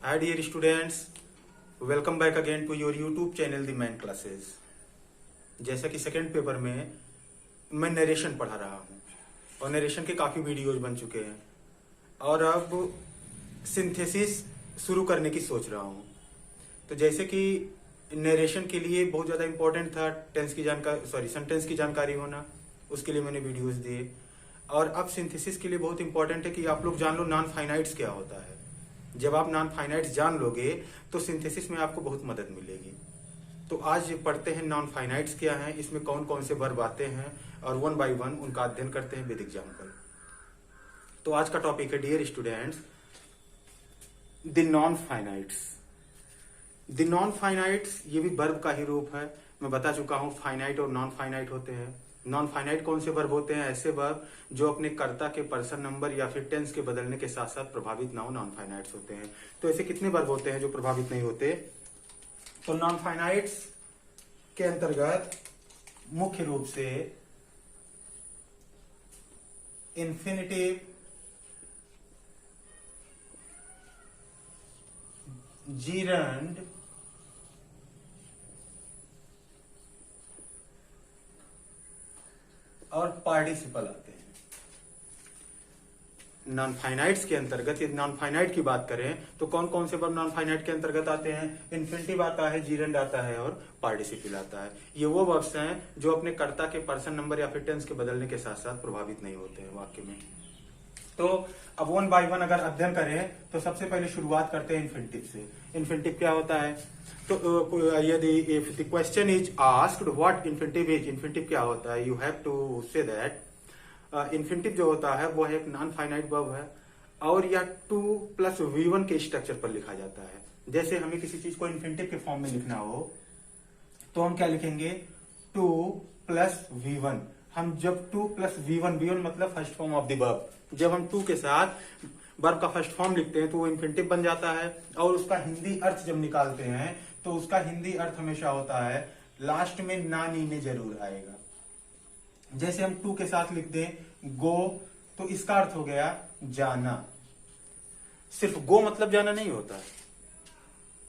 Hi dear students, welcome back again to your YouTube channel The Main Classes। जैसा कि second paper में मैं narration पढ़ा रहा हूँ और नरेशन के काफ़ी वीडियोज बन चुके हैं और अब सिंथेसिस शुरू करने की सोच रहा हूँ। तो जैसे कि नरेशन के लिए बहुत ज़्यादा इम्पोर्टेंट था सेंटेंस की जानकारी होना, उसके लिए मैंने वीडियोज दिए। और अब सिंथेसिस के लिए बहुत इंपॉर्टेंट है कि आप लोग जान लो नॉन फाइनाइट्स क्या होता है। जब आप नॉन फाइनाइट्स जान लोगे तो सिंथेसिस में आपको बहुत मदद मिलेगी। तो आज पढ़ते हैं नॉन फाइनाइट्स क्या है, इसमें कौन कौन से वर्ब आते हैं और वन बाय वन उनका अध्ययन करते हैं विद एग्जाम्पल। तो आज का टॉपिक है dear students the non finites. The non finites ये भी वर्ब का ही रूप है। मैं बता चुका हूं फाइनाइट और नॉन फाइनाइट होते हैं। नॉन फाइनाइट कौन से वर्ब होते हैं? ऐसे वर्ब जो अपने कर्ता के पर्सन नंबर या फिर टेंस के बदलने के साथ साथ प्रभावित ना हो, नॉन फाइनाइट्स होते हैं। तो ऐसे कितने वर्ब होते हैं जो प्रभावित नहीं होते? तो नॉन फाइनाइट्स के अंतर्गत मुख्य रूप से इंफिनिटिव, जीरंड, और पार्टिसिपल आते हैं। नॉन फाइनाइट्स के अंतर्गत, यदि नॉन फाइनाइट की बात करें तो कौन कौन से वर्ब नॉन फाइनाइट के अंतर्गत आते हैं? इन्फिनिटिव आता है, जीरंड आता है और पार्टिसिपल आता है। ये वो वर्ब्स हैं जो अपने कर्ता के पर्सन नंबर या फिर टेंस के बदलने के साथ साथ प्रभावित नहीं होते हैं वाक्य में। तो अब वन बाय वन अगर अध्ययन करें तो सबसे पहले शुरुआत करते हैं इन्फिनिटिव से। इन्फिनिटिव क्या होता है? तो यदि if the question is asked what infinitive is, infinitive क्या होता है, you have to say that infinitive जो होता है वो एक नॉन फाइनाइट वर्ब है और या 2 + V1 के स्ट्रक्चर पर लिखा जाता है। जैसे हमें किसी चीज को इन्फिनिटिव के फॉर्म में लिखना हो तो हम क्या लिखेंगे? 2 + V1। हम जब 2 + V1 मतलब first form of the verb, जब हम 2 के साथ वर्ब का फर्स्ट फॉर्म लिखते हैं तो वो इन्फिनिटिव बन जाता है। और उसका हिंदी अर्थ जब निकालते हैं तो उसका हिंदी अर्थ हमेशा होता है लास्ट में ना नीने जरूर आएगा। जैसे हम 2 के साथ लिख दें गो, तो इसका अर्थ हो गया जाना। सिर्फ गो मतलब जाना नहीं होता है।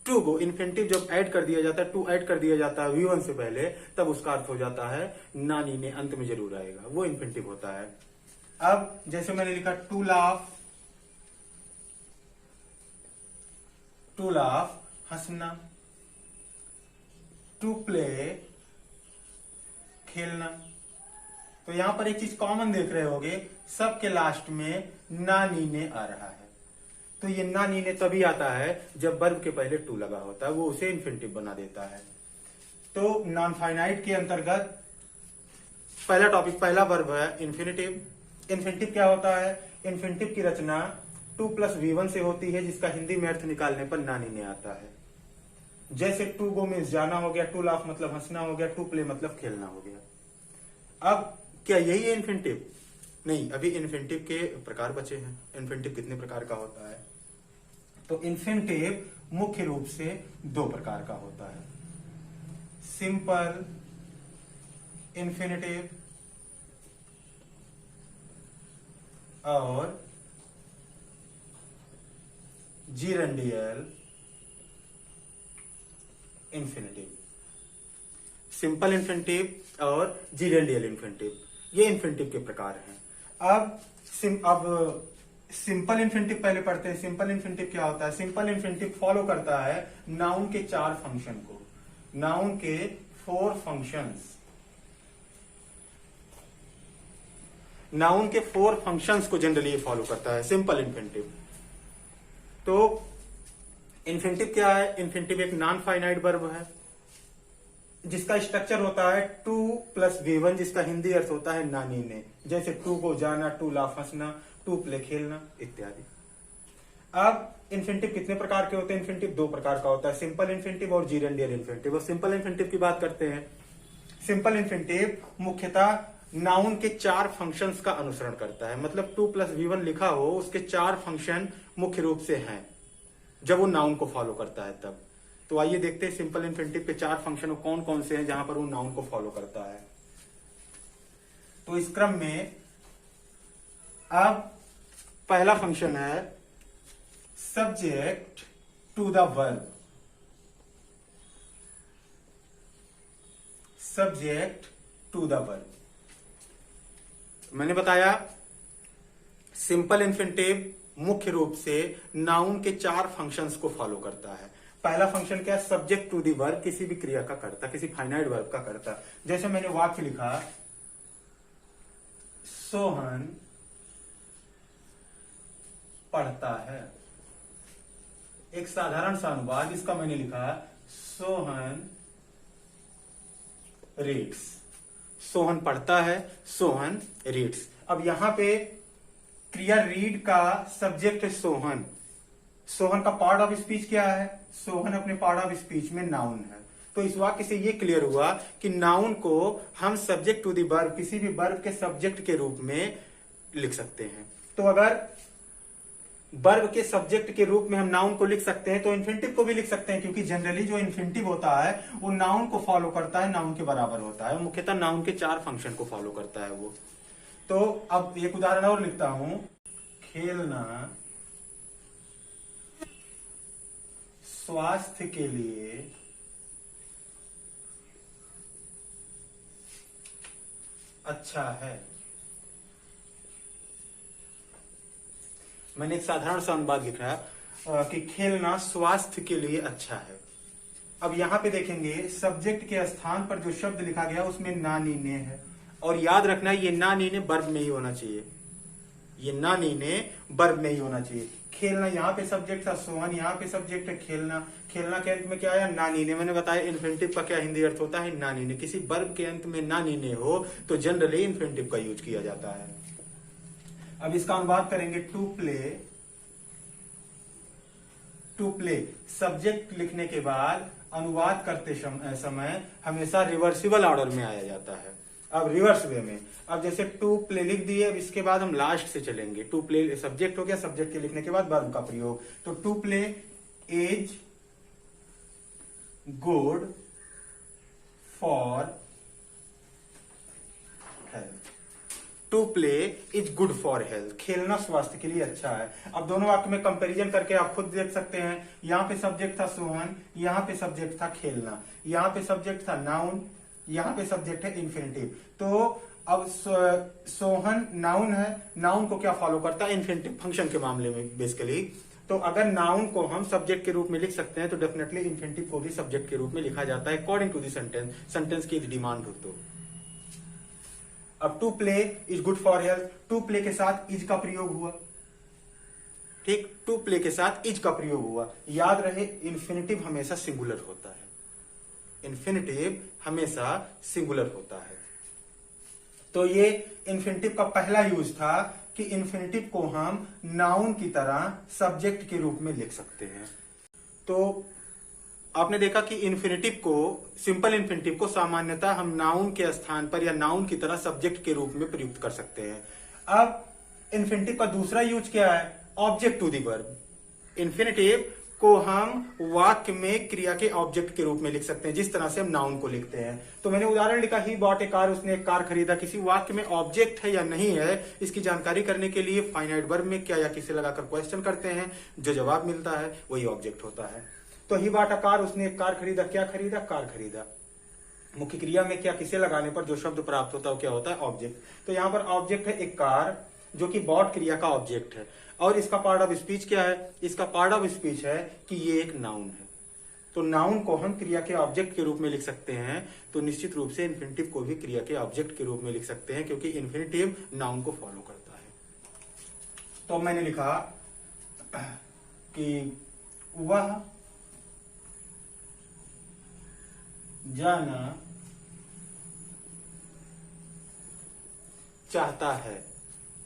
टू गो इन्फिनिटिव जब ऐड कर दिया जाता है, टू ऐड कर दिया जाता है V1 से पहले, तब उसका अर्थ हो जाता है नानी ने अंत में जरूर आएगा, वो इन्फिनिटिव होता है। अब जैसे मैंने लिखा टू लाफ, टू लाफ हंसना, टू प्ले खेलना। तो यहां पर एक चीज कॉमन देख रहे होगे, सबके लास्ट में ना नीने आ रहा है। तो ये ना नीने तभी आता है जब वर्ब के पहले टू लगा होता है, वो उसे इन्फिनिटिव बना देता है। तो नॉन फाइनाइट के अंतर्गत पहला टॉपिक, पहला वर्ब है इन्फिनिटिव। इन्फिनिटिव क्या होता है? इन्फिनिटिव की रचना 2 + V1 से होती है, जिसका हिंदी में अर्थ निकालने पर ना नीने आता है। जैसे टू गो मीन्स जाना हो गया, टू लाफ मतलब हंसना हो गया, टू प्ले मतलब खेलना हो गया। अब क्या यही है इन्फिनिटिव? नहीं, अभी इन्फिनिटिव के प्रकार बचे हैं। इन्फिनिटिव कितने प्रकार का होता है? तो इन्फिनिटिव मुख्य रूप से 2 प्रकार का होता है, सिंपल इन्फिनिटिव और जीरेंडियल इन्फिनिटिव। सिंपल इन्फिनिटिव और जीरेंडियल इन्फिनिटिव, ये इन्फिनिटिव के प्रकार हैं। अब सिंपल इन्फिनिटिव पहले पढ़ते हैं। सिंपल इन्फिनिटिव क्या होता है? सिंपल इन्फिनिटिव फॉलो करता है नाउन के 4 फंक्शन को, नाउन के 4 फंक्शंस, नाउन के 4 फंक्शंस को जनरली फॉलो करता है सिंपल इन्फिनिटिव। तो इन्फिनिटिव क्या है? इन्फिनिटिव एक नॉन फाइनाइट वर्ब है जिसका स्ट्रक्चर होता है 2 + V1, जिसका हिंदी अर्थ होता है ना नीने। जैसे टू को जाना, टू लाफ हंसना, टू प्ले खेलना इत्यादि। अब इन्फिनिटिव कितने प्रकार के होते हैं? इन्फिनिटिव 2 प्रकार का होता है, सिंपल इन्फिनिटिव और जीरेंडियल इन्फिनिटिव। और सिंपल इन्फिनिटिव की बात करते हैं। सिंपल इन्फिनिटिव मुख्यतः नाउन के 4 फंक्शंस का अनुसरण करता है। मतलब 2 + V1 लिखा हो, उसके 4 फंक्शन मुख्य रूप से हैं जब वो नाउन को फॉलो करता है तब। तो आइए देखते हैं सिंपल इन्फिनिटिव के 4 फंक्शन कौन कौन से हैं जहां पर वो नाउन को फॉलो करता है। तो इस क्रम में अब पहला फंक्शन है subject to the verb, subject to the verb. मैंने बताया सिंपल इन्फिनिटिव मुख्य रूप से नाउन के 4 फंक्शंस को फॉलो करता है। पहला फंक्शन क्या है? सब्जेक्ट टू दी वर्ब, किसी भी क्रिया का करता, किसी फाइनाइट वर्ब का करता। जैसे मैंने वाक्य लिखा सोहन पढ़ता है, एक साधारण सा अनुवाद इसका मैंने लिखा सोहन रीड्स। सोहन पढ़ता है, सोहन रीड्स। अब यहां पे क्रिया रीड का सब्जेक्ट है सोहन। सोहन का पार्ट ऑफ स्पीच क्या है? सोहन अपने पार्ट ऑफ स्पीच में नाउन है। तो इस वाक्य से ये क्लियर हुआ कि नाउन को हम सब्जेक्ट टू दी वर्ब, किसी भी वर्ब के सब्जेक्ट के रूप में लिख सकते हैं। तो अगर वर्ब के सब्जेक्ट के रूप में हम नाउन को लिख सकते हैं तो इन्फिनिटिव को भी लिख सकते हैं, क्योंकि जनरली जो इन्फिनिटिव होता है वो नाउन को फॉलो करता है, नाउन के बराबर होता है। मुख्यतः नाउन के 4 फंक्शन को फॉलो करता है वो। तो अब एक उदाहरण और लिखता हूं, खेलना स्वास्थ्य के लिए अच्छा है। मैंने एक साधारण सा अनुवाद लिख रहा है कि खेलना स्वास्थ्य के लिए अच्छा है। अब यहां पे देखेंगे सब्जेक्ट के स्थान पर जो शब्द लिखा गया उसमें ना नीने है, और याद रखना ये ना नीने वर्ब में ही होना चाहिए, ये ना नीने वर्ब में ही होना चाहिए। खेलना यहाँ पे सब्जेक्ट था सोहन, यहाँ पे सब्जेक्ट है खेलना। खेलना के अंत में क्या आया? ना नीने। मैंने बताया इन्फिनिटिव का क्या हिंदी अर्थ होता है? ना नीने। किसी वर्ब के अंत में ना नीने हो तो जनरली इन्फिनिटिव का यूज किया जाता है। अब इसका अनुवाद करेंगे to play. To play subject लिखने के बाद अनुवाद करते समय हमेशा रिवर्सिबल ऑर्डर में आया जाता है। अब रिवर्स वे में, अब जैसे टू प्ले लिख दिए, अब इसके बाद हम लास्ट से चलेंगे। टू प्ले सब्जेक्ट हो गया, सब्जेक्ट के लिखने के बाद वर्ब का प्रयोग। तो to play is good for health. To play is good for health, खेलना स्वास्थ्य के लिए अच्छा है। अब दोनों वाक्य में कंपैरिजन करके आप खुद देख सकते हैं। यहाँ पे सब्जेक्ट था सोहन, यहाँ पे सब्जेक्ट था खेलना, यहाँ पे सब्जेक्ट था नाउन, यहाँ पे सब्जेक्ट है इन्फिनिटिव। तो अब सोहन नाउन है, नाउन को क्या फॉलो करता है? इन्फिनिटिव फंक्शन के मामले में बेसिकली। तो अगर नाउन को हम सब्जेक्ट के रूप में लिख सकते हैं तो डेफिनेटली इन्फिनिटिव को भी सब्जेक्ट के रूप में लिखा जाता है according to the sentence, sentence की डिमांड हो तो। अब to play is good for health, to play के साथ इज का प्रयोग हुआ, ठीक, टू प्ले के साथ इज का प्रयोग हुआ। याद रहे इन्फिनिटिव हमेशा सिंगुलर होता है, इन्फिनिटिव हमेशा सिंगुलर होता है। तो ये इन्फिनिटिव का पहला यूज था कि इन्फिनिटिव को हम नाउन की तरह सब्जेक्ट के रूप में लिख सकते हैं। तो आपने देखा कि इन्फिनिटिव को, सिंपल इन्फिनिटिव को सामान्यतः हम नाउन के स्थान पर या नाउन की तरह सब्जेक्ट के रूप में प्रयुक्त कर सकते हैं। अब इन्फिनिटिव का दूसरा यूज क्या है? Object to the verb. Infinitive को हम वाक्य में क्रिया के ऑब्जेक्ट के रूप में लिख सकते हैं, जिस तरह से हम नाउन को लिखते हैं। तो मैंने उदाहरण लिखा ही बॉट ए कार, उसने एक कार खरीदा। किसी वाक्य में ऑब्जेक्ट है या नहीं है इसकी जानकारी करने के लिए फाइनाइट वर्ब में क्या या किसे लगाकर क्वेश्चन करते हैं, जो जवाब मिलता है वही ऑब्जेक्ट होता है। तो ही बॉट ए कार, उसने एक कार खरीदा। क्या खरीदा? कार खरीदा। मुख्य क्रिया में क्या किसे लगाने पर जो शब्द प्राप्त होता है वो क्या होता है? ऑब्जेक्ट। तो यहाँ पर ऑब्जेक्ट है एक कार, जो कि बॉट क्रिया का ऑब्जेक्ट है। और इसका पार्ट ऑफ स्पीच क्या है? इसका पार्ट ऑफ स्पीच है कि ये एक नाउन है। तो नाउन को हम क्रिया के ऑब्जेक्ट के रूप में लिख सकते हैं, तो निश्चित रूप से इन्फिनिटिव को भी क्रिया के ऑब्जेक्ट के रूप में लिख सकते हैं, क्योंकि इन्फिनिटिव नाउन को फॉलो करता है। तो मैंने लिखा कि वह जाना चाहता है,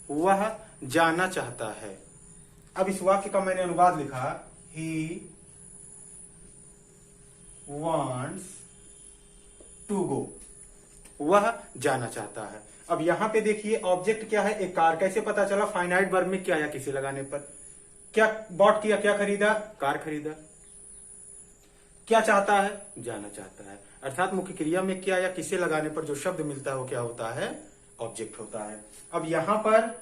वह जाना चाहता है। अब इस वाक्य का मैंने अनुवाद लिखा, ही वॉन्ट्स टू गो, वह जाना चाहता है। अब यहां पे देखिए ऑब्जेक्ट क्या है? एक कार। कैसे पता चला? फाइनाइट वर्ब में क्या या किसे लगाने पर। क्या बॉट किया? क्या खरीदा? कार खरीदा। क्या चाहता है? जाना चाहता है। अर्थात मुख्य क्रिया में क्या या किसे लगाने पर जो शब्द मिलता है वो क्या होता है? ऑब्जेक्ट होता है। अब यहां पर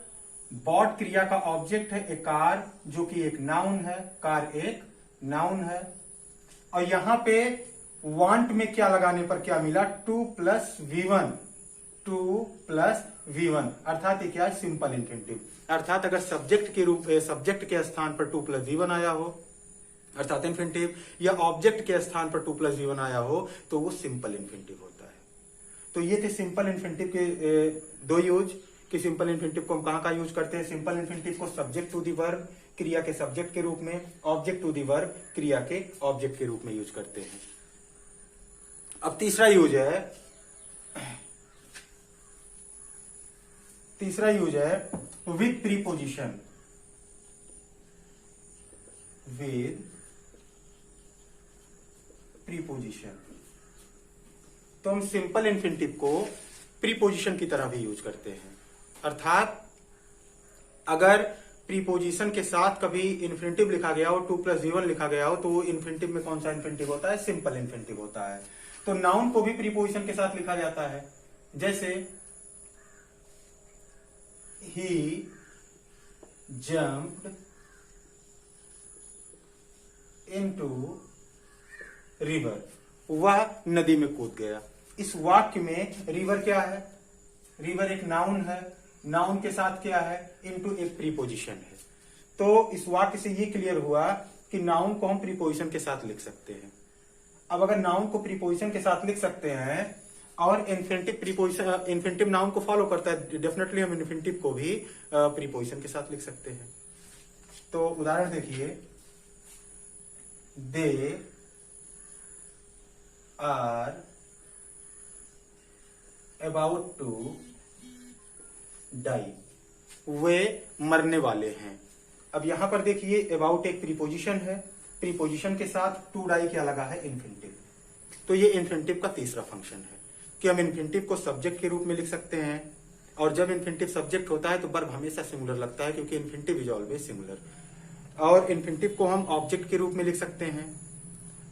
बॉट क्रिया का ऑब्जेक्ट है एक कार, जो कि एक नाउन है। कार एक नाउन है, और यहां पे वांट में क्या लगाने पर क्या मिला, 2+V1, 2+V1, अर्थात ये क्या है, सिंपल इन्फिनिटिव। अर्थात अगर सब्जेक्ट के स्थान पर 2+V1 आया हो अर्थात इन्फिनिटिव, या ऑब्जेक्ट के स्थान पर 2+V1 आया हो तो वो सिंपल इन्फिनिटिव होता है। तो ये थे सिंपल इन्फिनिटिव के दो यूज कि सिंपल इन्फिनिटिव को हम कहां यूज करते हैं। सिंपल इन्फिनिटिव को सब्जेक्ट टू दी वर्ब क्रिया के सब्जेक्ट के रूप में, ऑब्जेक्ट टू दी वर्ब क्रिया के ऑब्जेक्ट के रूप में यूज करते हैं। अब तीसरा यूज है विद प्रीपोजिशन। विद प्रीपोजिशन, तो हम सिंपल इन्फिनिटिव को प्रीपोजिशन की तरह भी यूज करते हैं। अर्थात अगर प्रीपोजिशन के साथ कभी इन्फिनिटिव लिखा गया हो, 2+V1 लिखा गया हो, तो वो इन्फिनिटिव में कौन सा इन्फिनिटिव होता है, सिंपल इन्फिनिटिव होता है। तो नाउन को भी प्रीपोजिशन के साथ लिखा जाता है, जैसे ही जंप्ड इनटू रिवर, वह नदी में कूद गया। इस वाक्य में रिवर क्या है, रिवर एक नाउन है, नाउन के साथ क्या है, इनटू एक प्रीपोजिशन है। तो इस वाक्य से ये क्लियर हुआ कि नाउन को हम प्रीपोजिशन के साथ लिख सकते हैं। अब अगर नाउन को प्रीपोजिशन के साथ लिख सकते हैं और इन्फिनिटिव नाउन को फॉलो करता है, डेफिनेटली हम इन्फिनिटिव को भी प्रीपोजिशन के साथ लिख सकते हैं। तो उदाहरण देखिए, they are about to die, वे मरने वाले हैं। अब यहां पर देखिए अबाउट एक प्रीपोजिशन है, प्रीपोजिशन के साथ टू डाई क्या लगा है, इन्फिनिटिव। तो ये इन्फिनिटिव का तीसरा फंक्शन है कि हम इन्फिनिटिव को सब्जेक्ट के रूप में लिख सकते हैं, और जब इन्फिनिटिव सब्जेक्ट होता है तो वर्ब हमेशा सिंगुलर लगता है, क्योंकि इन्फिनिटिव इज ऑलवेज सिंगुलर। और इन्फिनिटिव को हम ऑब्जेक्ट के रूप में लिख सकते हैं,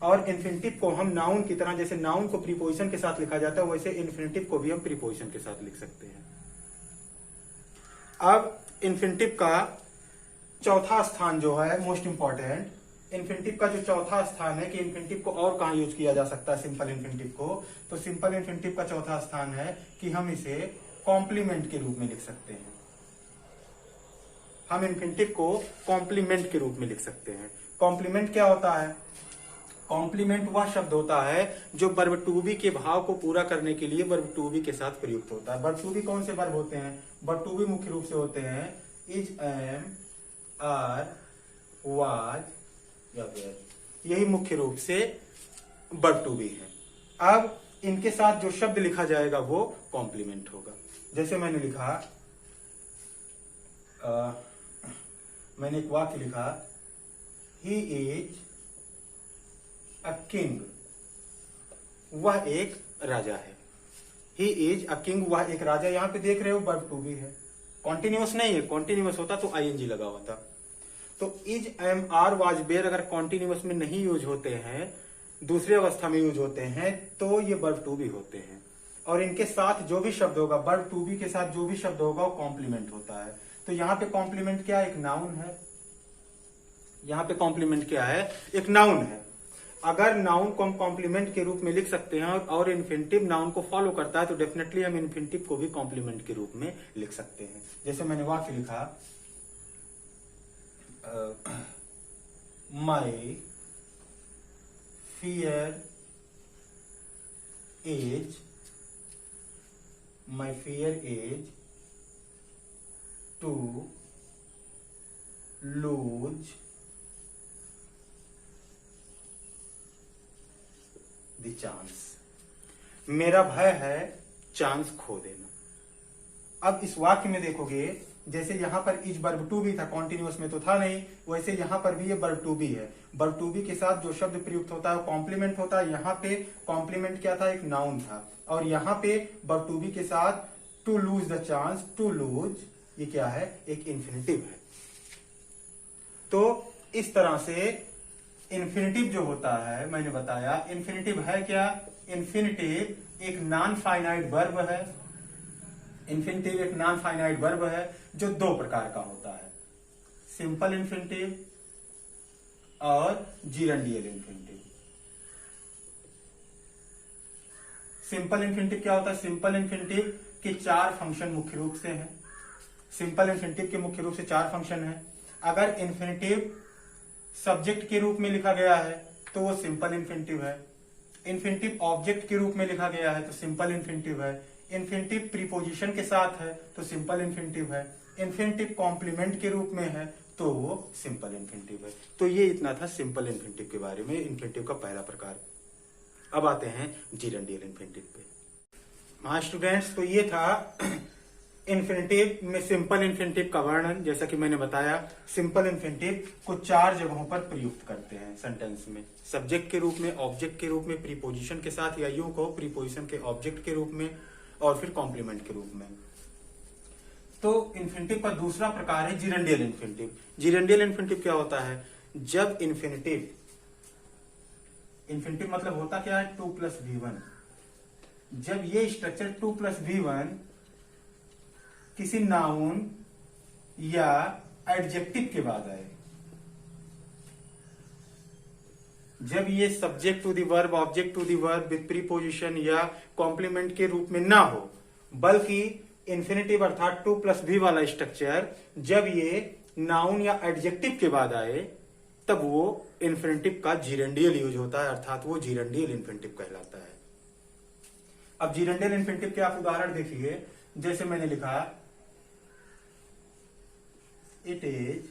और इन्फिनिटिव को हम नाउन की तरह, जैसे नाउन को प्रीपोजिशन के साथ लिखा जाता है, वैसे इन्फिनिटिव को भी हम प्रीपोजिशन के साथ लिख सकते हैं। अब इन्फिनिटिव का चौथा स्थान जो है मोस्ट इंपॉर्टेंट, इन्फिनिटिव का जो चौथा स्थान है कि इन्फिनिटिव को और कहां यूज किया जा सकता है सिंपल इन्फिनिटिव को, तो सिंपल इन्फिनिटिव का चौथा स्थान है कि हम इसे कॉम्प्लीमेंट के रूप में लिख सकते हैं। हम इन्फिनिटिव को कॉम्प्लीमेंट के रूप में लिख सकते हैं। कॉम्प्लीमेंट क्या होता है, कॉम्प्लीमेंट वह शब्द होता है जो वर्ब टू बी के भाव को पूरा करने के लिए वर्ब टू बी के साथ प्रयुक्त होता है। वर्ब टू बी कौन से वर्ब होते हैं, वर्ब टू बी मुख्य रूप से होते हैं इज, एम, आर, वाज या वेयर, यही मुख्य रूप से वर्ब टू बी है। अब इनके साथ जो शब्द लिखा जाएगा वो कॉम्प्लीमेंट होगा। जैसे मैंने लिखा, मैंने एक वाक्य लिखा, ही इज अ किंग, वह एक राजा है। ही इज अ किंग, वह एक राजा। यहां पे देख रहे हो वर्ब टू बी है, कॉन्टिन्यूअस नहीं है, कॉन्टिन्यूअस होता तो आईएनजी लगा होता। तो is, am, are, was, were अगर कॉन्टिन्यूअस में नहीं यूज होते हैं, दूसरी अवस्था में यूज होते हैं, तो ये वर्ब टू बी होते हैं। और इनके साथ जो भी शब्द होगा, वर्ब टू बी के साथ जो भी शब्द होगा वो कॉम्प्लीमेंट होता है। तो यहाँ पे कॉम्प्लीमेंट क्या है, एक नाउन है। यहाँ पे कॉम्प्लीमेंट क्या है, एक नाउन है। अगर नाउन को हम कॉम्प्लीमेंट के रूप में लिख सकते हैं और इन्फिनिटिव नाउन को फॉलो करता है, तो डेफिनेटली हम इन्फिनिटिव को भी कॉम्प्लीमेंट के रूप में लिख सकते हैं। जैसे मैंने वाक्य लिखा, my fear is, my fear is to lose the chance, मेरा भय है चांस खो देना। अब इस वाक्य में देखोगे, जैसे यहां पर इज वर्ब टू बी था, कॉन्टिन्यूअस में तो था नहीं, वैसे यहां पर भी ये वर्ब टू बी है। वर्ब टू बी के साथ जो शब्द प्रयुक्त होता है वो कॉम्प्लीमेंट होता है। यहाँ पे कॉम्प्लीमेंट क्या था, एक नाउन था। और यहाँ पे वर्ब टू बी के साथ to lose the chance, to lose, ये क्या है, एक इन्फिनिटिव है। तो इस तरह से इन्फिनिटिव जो होता है, मैंने बताया इन्फिनिटिव है क्या, इन्फिनिटिव एक नॉन फाइनाइट वर्ब है। इन्फिनिटिव एक नॉन फाइनाइट वर्ब है जो दो प्रकार का होता है, सिंपल इन्फिनिटिव और जीरेंडियल इन्फिनिटिव। सिंपल इन्फिनिटिव क्या होता है? सिंपल इन्फिनिटिव के 4 फंक्शन मुख्य रूप से हैं। सिंपल इन्फिनिटिव के मुख्य रूप से 4 फंक्शन हैं। अगर इन्फिनिटिव सब्जेक्ट के रूप में लिखा गया है तो वो सिंपल इन्फिनिटिव है। इन्फिनिटिव ऑब्जेक्ट के रूप में लिखा गया है तो सिंपल इन्फिनिटिव है। इन्फिनिटिव प्रीपोजिशन के साथ है तो सिंपल इन्फिनिटिव है। इन्फिनिटिव कॉम्प्लीमेंट के रूप में है तो वो सिंपल इन्फिनिटिव है। तो ये इतना था सिंपल इन्फिनिटिव के बारे में, इन्फिनिटिव का पहला प्रकार। अब आते हैं जीरेंडियल इन्फिनिटिव पे। हाँ स्टूडेंट्स, तो ये था इन्फिनिटिव में सिंपल इन्फिनिटिव का वर्णन। जैसा कि मैंने बताया, सिंपल इन्फिनिटिव को 4 जगहों पर प्रयुक्त करते हैं सेंटेंस में। सब्जेक्ट के रूप में, ऑब्जेक्ट के रूप में, प्रीपोजिशन के साथ, या यूं को प्रीपोजिशन के ऑब्जेक्ट के रूप में, और फिर कॉम्प्लीमेंट के रूप में। तो इन्फिनिटिव का दूसरा प्रकार है जीरेंडियल इन्फिनिटिव। जीरेंडियल इन्फिनिटिव क्या होता है? जब इन्फिनिटिव मतलब होता क्या है? 2 + v1। जब ये स्ट्रक्चर 2 + v1 किसी नाउन या एडजेक्टिव के बाद आए, जब ये subject to the verb, object to the verb with preposition या कॉम्प्लीमेंट के रूप में ना हो, बल्कि इन्फिनिटिव अर्थात 2 + v वाला स्ट्रक्चर जब ये नाउन या एडजेक्टिव के बाद आए, तब वो इन्फिनिटिव का जीरेंडियल यूज होता है, अर्थात वो जीरेंडियल इन्फिनिटिव कहलाता है। अब जीरेंडियल इन्फिनिटिव के आप उदाहरण देखिए। जैसे मैंने लिखा, it is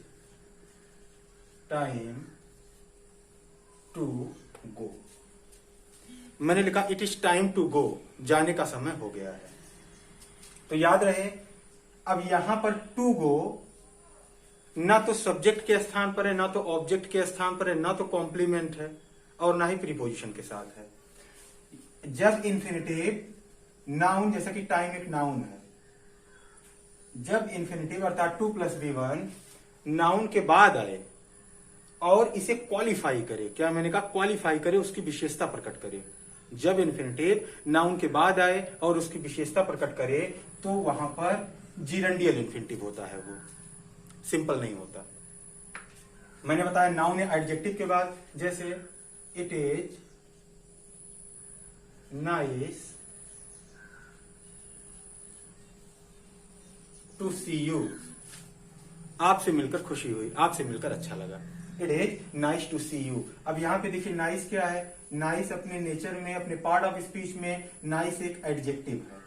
time to go. मैंने लिखा it is time to go, जाने का समय हो गया है। तो याद रहे, अब यहां पर टू गो ना तो सब्जेक्ट के स्थान पर है, ना तो ऑब्जेक्ट के स्थान पर है, ना तो कॉम्प्लीमेंट है, और ना ही प्रीपोजिशन के साथ है। जब इन्फिनिटिव नाउन, जैसा कि टाइम एक नाउन है, जब इन्फिनिटिव अर्थात 2 + v1 नाउन के बाद आए और इसे क्वालिफाई करे, क्या मैंने कहा? क्वालिफाई करे, उसकी विशेषता प्रकट करे। जब इन्फिनिटिव नाउन के बाद आए और उसकी विशेषता प्रकट करे तो वहां पर जीरेंडियल इन्फिनिटिव होता है, वो सिंपल नहीं होता। मैंने बताया नाउन या एडजेक्टिव के बाद, जैसे it is nice to see you. आपसे मिलकर खुशी हुई, आपसे मिलकर अच्छा लगा। It is nice to see you. अब यहां पे देखिए नाइस क्या है? नाइस अपने नेचर में, अपने पार्ट ऑफ स्पीच में नाइस एक एडजेक्टिव है,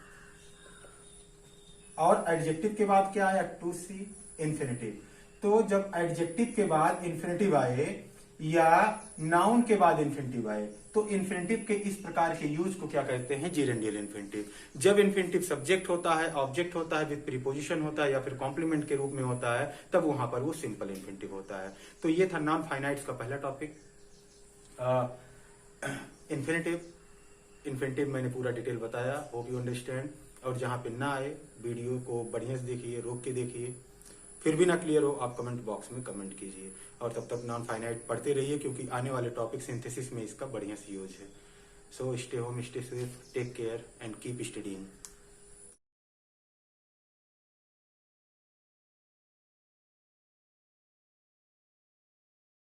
और एडजेक्टिव के बाद क्या आया? To see, infinitive. तो जब एडजेक्टिव के बाद इन्फिनिटिव आए या नाउन के बाद इन्फिनिटिव आए, तो इन्फिनिटिव के इस प्रकार के यूज को क्या कहते हैं? जीरेंडियल इन्फिनिटिव। जब इन्फिनिटिव सब्जेक्ट होता है, ऑब्जेक्ट होता है, विद प्रीपोजिशन होता है, या फिर कॉम्प्लीमेंट के रूप में होता है, तब वहां पर वो सिंपल इन्फिनिटिव होता है। तो ये था नॉन फाइनाइट्स का पहला टॉपिक, इन्फिनिटिव मैंने पूरा डिटेल बताया, होप यू अंडरस्टैंड। और जहां पे ना आए, वीडियो को बढ़िया से देखिए, रोक के देखिए। फिर भी ना क्लियर हो, आप कमेंट बॉक्स में कमेंट कीजिए। और तब तक नॉन फाइनाइट पढ़ते रहिए, क्योंकि आने वाले टॉपिक सिंथेसिस में इसका बढ़िया से यूज है। So stay home, stay safe, take care and keep studying.